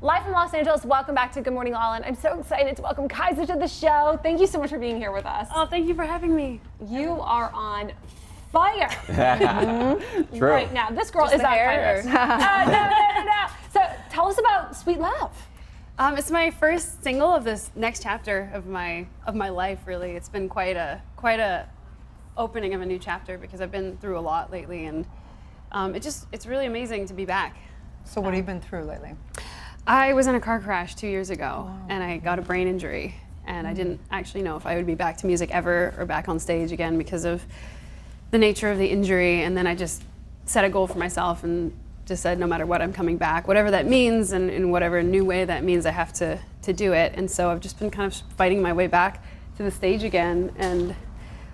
Live from Los Angeles, welcome back to Good Morning All-In. I'm so excited to welcome Kiesza to the show. Thank you so much for being here with us. Oh, thank you for having me. You are on fire True. right now. This girl Just is the on hair? fire. No. So tell us about Sweet Love. It's my first single of this next chapter of my life. Really, it's been quite a opening of a new chapter because I've been through a lot lately, and it's really amazing to be back. So what have you been through lately? I was in a car crash 2 years ago, and I got a brain injury, and I didn't actually know if I would be back to music ever or back on stage again because of the nature of the injury. And then I just set a goal for myself and just said, no matter what, I'm coming back, whatever that means, and in whatever new way that means, I have to do it. And so I've just been kind of fighting my way back to the stage again, and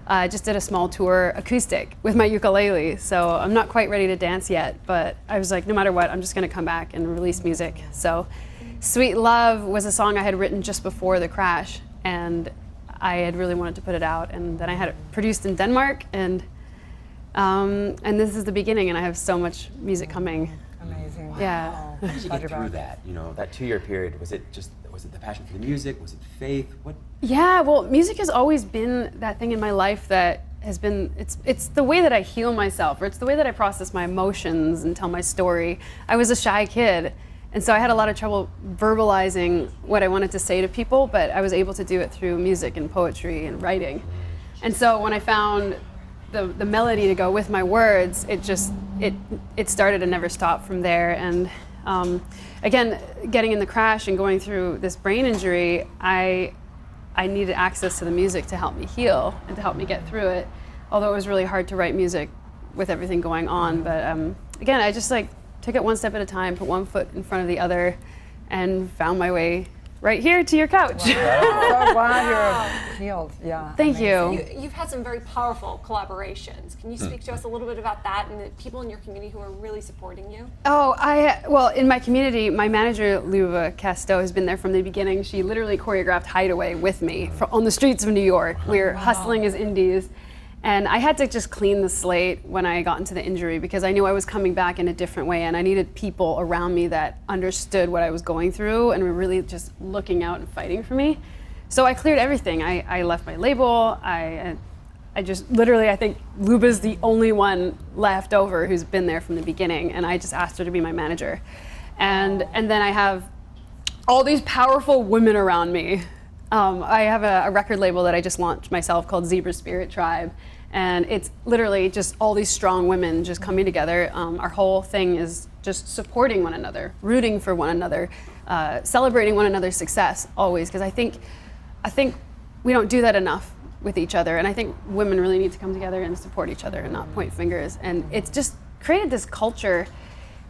I just did a small tour acoustic with my ukulele, so I'm not quite ready to dance yet, but I was like, no matter what, I'm just gonna come back and release music. So Sweet Love was a song I had written just before the crash, and I had really wanted to put it out, and then I had it produced in Denmark, and this is the beginning, and I have so much music coming. Amazing. Wow. Yeah. How did you get through that? You know, that 2 year period. Was it the passion for the music? Was it faith? What? Yeah, well, music has always been that thing in my life that has been, it's the way that I heal myself, or it's the way that I process my emotions and tell my story. I was a shy kid, and so I had a lot of trouble verbalizing what I wanted to say to people, but I was able to do it through music and poetry and writing. And so when I found the melody to go with my words, it started and never stopped from there. And again, getting in the crash and going through this brain injury, I needed access to the music to help me heal and to help me get through it. Although it was really hard to write music with everything going on. But again, I just took it one step at a time, put one foot in front of the other, and found my way right here to your couch. Wow. So glad you're healed. Yeah. Thank amazing. You've had some very powerful collaborations. Can you speak to us a little bit about that and the people in your community who are really supporting you? Oh, well, in my community, my manager, LaLa, has been there from the beginning. She literally choreographed Hideaway with me on the streets of New York. We were hustling as indies. And I had to just clean the slate when I got into the injury because I knew I was coming back in a different way, and I needed people around me that understood what I was going through and were really just looking out and fighting for me. So I cleared everything. I left my label. I just literally, I think Luba's the only one left over who's been there from the beginning, and I just asked her to be my manager. And then I have all these powerful women around me. I have a record label that I just launched myself called Zebra Spirit Tribe. And it's literally just all these strong women just coming together. Our whole thing is just supporting one another, rooting for one another, celebrating one another's success always. Because I think we don't do that enough with each other. And I think women really need to come together and support each other and not point fingers. And it's just created this culture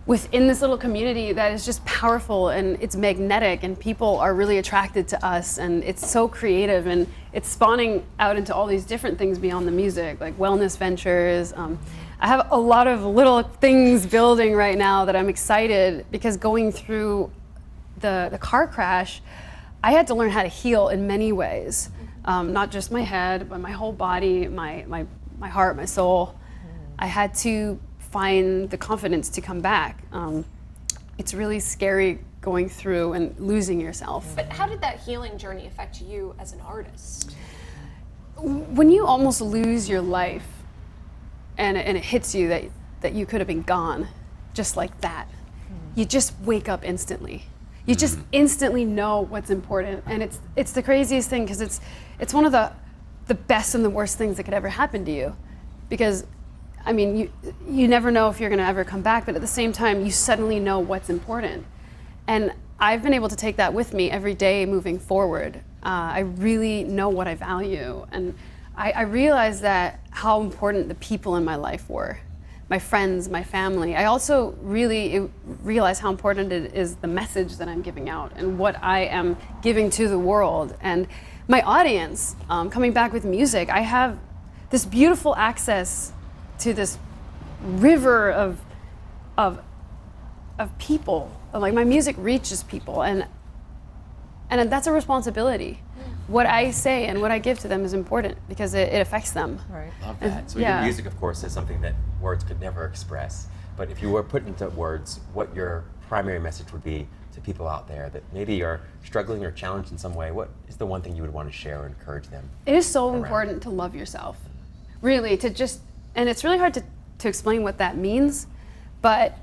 within this little community that is just powerful, and it's magnetic, and people are really attracted to us, and it's so creative, and it's spawning out into all these different things beyond the music, like wellness ventures. I have a lot of little things building right now that I'm excited because going through the car crash, I had to learn how to heal in many ways, not just my head, but my whole body, my heart, my soul. I had to find the confidence to come back. It's really scary going through and losing yourself. But how did that healing journey affect you as an artist? When you almost lose your life and it hits you that you could have been gone just like that, you just wake up instantly. You just instantly know what's important, and it's the craziest thing because it's one of the best and the worst things that could ever happen to you, because I mean, you never know if you're going to ever come back, but at the same time, you suddenly know what's important. And I've been able to take that with me every day moving forward. I really know what I value. And I realized that how important the people in my life were, my friends, my family. I also really realized how important it is the message that I'm giving out and what I am giving to the world. And my audience, coming back with music, I have this beautiful access to this river of people. Like, my music reaches people, and that's a responsibility. What I say and what I give to them is important because it affects them. Right. Love that. So Yeah. your music, of course, is something that words could never express. But if you were put into words what you're primary message would be to people out there that maybe are struggling or challenged in some way? What is the one thing you would want to share or encourage them? It is so around? important to love yourself. Really, to just, and it's really hard to explain what that means, but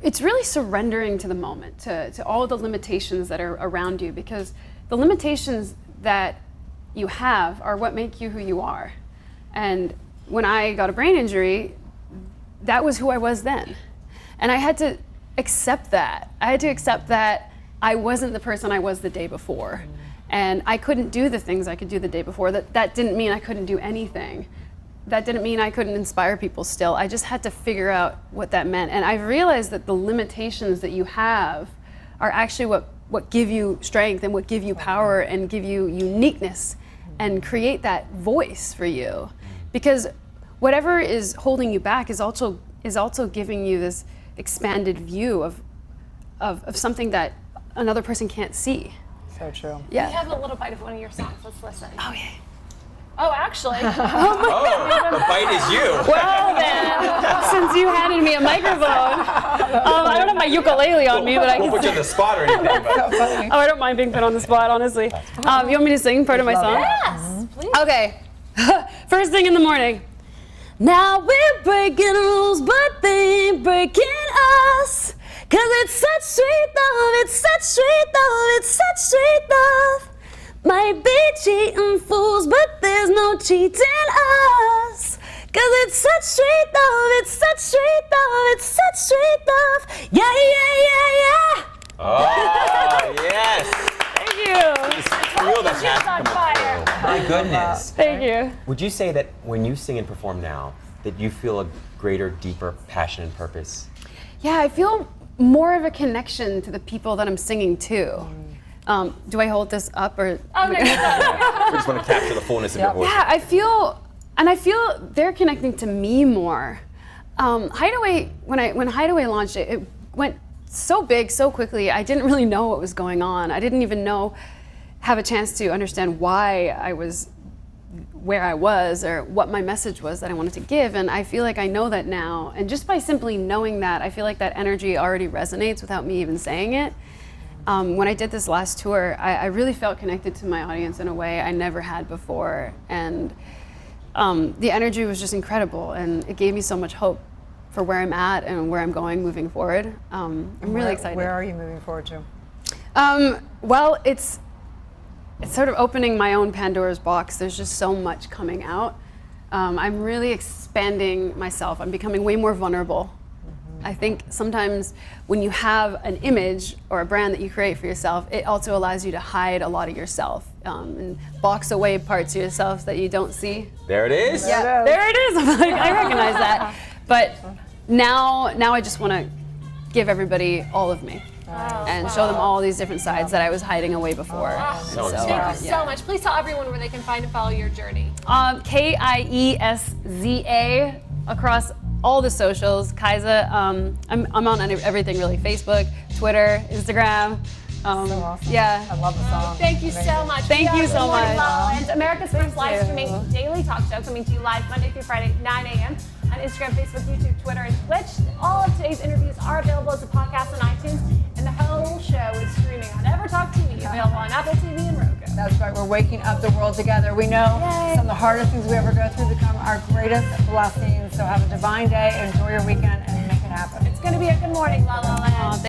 it's really surrendering to the moment, to all the limitations that are around you, because the limitations that you have are what make you who you are. And when I got a brain injury, that was who I was then. And I had to accept that. I had to accept that I wasn't the person I was the day before. And I couldn't do the things I could do the day before. That didn't mean I couldn't do anything. That didn't mean I couldn't inspire people still. I just had to figure out what that meant. And I've realized that the limitations that you have are actually what give you strength and what give you power and give you uniqueness and create that voice for you. Because whatever is holding you back is also giving you this expanded view of something that another person can't see. So true. Yeah. We have a little bite of one of your songs. Let's listen. Oh yeah. Oh, actually. Oh, the bite is you. Well then, since you handed me a microphone, I don't have my ukulele on me, but I We'll can put you on the spot or anything. But. Oh, I don't mind being put on the spot, honestly. You want me to sing part of my song? Yes, please. Okay. First thing in the morning. Now we're breaking rules, but they ain't breaking us. 'Cause it's such sweet love, it's such sweet love, it's such sweet love. Might be cheating fools, but there's no cheating us. 'Cause it's such sweet love, it's such sweet love, it's such sweet love. Yeah, yeah, yeah, yeah. Oh, yes. Thank you. Just feel the She's passion on coming fire. through. My goodness. Thank you. Would you say that when you sing and perform now, that you feel a greater, deeper passion and purpose? Yeah, I feel more of a connection to the people that I'm singing to. Do I hold this up or? Oh, no, you're done. We just want to capture the fullness of your voice. Yeah, I feel they're connecting to me more. Hideaway, when Hideaway launched, it went so big so quickly. I didn't really know what was going on. I didn't even have a chance to understand why I was where I was or what my message was that I wanted to give. And I feel like I know that now. And just by simply knowing that, I feel like that energy already resonates without me even saying it. When I did this last tour, I really felt connected to my audience in a way I never had before. And the energy was just incredible. And it gave me so much hope for where I'm at and where I'm going moving forward. I'm really excited. Where are you moving forward to? Well, it's sort of opening my own Pandora's box. There's just so much coming out. I'm really expanding myself. I'm becoming way more vulnerable. I think sometimes when you have an image or a brand that you create for yourself, it also allows you to hide a lot of yourself and box away parts of yourself that you don't see. There it is. Yeah, there it is. I'm like, I recognize that. But now I just want to give everybody all of me. And show them all these different sides that I was hiding away before. So Thank you so much. Please tell everyone where they can find and follow your journey. Kiesza across all the socials. Kiesza. I'm on everything really: Facebook, Twitter, Instagram. So awesome. Yeah. I love the song. Thank you so much. Thank you so much. And America's first live streaming daily talk show coming to you live Monday through Friday, 9 a.m. on Instagram, Facebook, YouTube, Twitter, and Twitch. All of today's interviews are available as a podcast on iTunes, and the whole show is streaming on EverTalk TV, available on Apple TV and Roku. That's right. We're waking up the world together. We know some of the hardest things we ever go through become our greatest blessings. So have a divine day, enjoy your weekend, and make it happen. It's going to be a good morning, La La Land.